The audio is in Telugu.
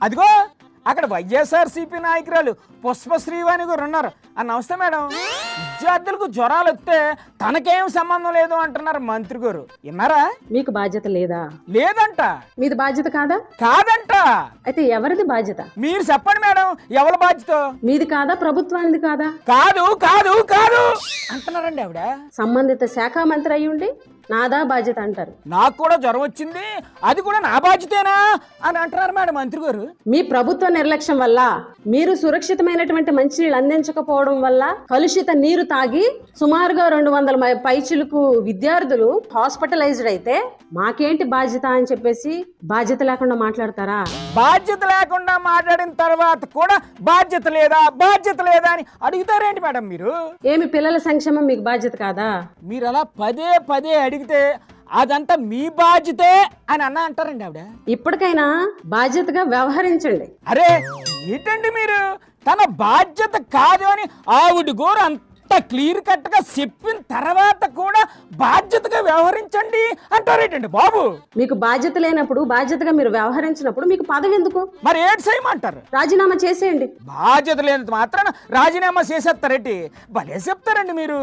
అదిగో అక్కడ వైఎస్ఆర్సీపీ నాయకురాలు పుష్పశ్రీవాణి గారు ఉన్నారు. నమస్తే మేడం. విద్యార్థులకు జ్వరాలు వస్తే తనకేం సంబంధం లేదు అంటున్నారు మంత్రి గారు, విన్నారా? మీకు బాధ్యత లేదా? లేదంట. మీది బాధ్యత కాదా? కాదంట. అయితే ఎవరిది బాధ్యత? మీరు చెప్పండి మేడం, ఎవరి బాధ్యత? మీది కాదా, ప్రభుత్వానికి కాదా? కాదు కాదు కాదు అంటున్నారండి ఆవిడ. సంబంధిత శాఖ మంత్రి అయి ఉండి నాదా బాధ్యత అంటారు. నాకు కూడా జ్వరం వచ్చింది, అది కూడా నా బాధ్యతేనా అని అంటున్నారు మేడం మంత్రి గారు. మీ ప్రభుత్వ నిర్లక్ష్యం వల్ల, మీరు సురక్షితమైనటువంటి మంచినీళ్ళు అందించకపోవడం వల్ల కలుషిత నీరు తాగి సుమారుగా 200 పైచిలకు విద్యార్థులు హాస్పిటలైజ్డ్ అయితే మాకేంటి బాధ్యత అని చెప్పేసి బాధ్యత లేకుండా మాట్లాడతారా? బాధ్యత లేకుండా మాట్లాడిన తర్వాత కూడా బాధ్యత లేదా బాధ్యత లేదా అని అడుగుతారేంటి మేడం మీరు? ఏమి పిల్లల సంక్షేమం మీకు బాధ్యత కాదా? మీరు అలా పదే పదే అడిగితే అదంతా మీ బాధ్యతే అని అంటారండి ఆవిడ. ఇప్పటికైనా బాధ్యతగా వ్యవహరించండి. అరే ఏంటండి మీరు, తన బాధ్యత కాదు అని ఆవిడ గోరు అంత క్లియర్ కట్ గా చెప్పిన తర్వాత కూడా బాధ్యతగా వ్యవహరించండి అంటారేంటండి బాబు? మీకు బాధ్యత లేనప్పుడు, బాధ్యతగా మీరు వ్యవహరించినప్పుడు మీకు పదవి ఎందుకు? మరి ఏడు చేయమంటారు? రాజీనామా చేసేయండి. బాధ్యత లేనంత మాత్రాన రాజీనామా చేసేస్తారేంటి? భలే చెప్తారండి మీరు.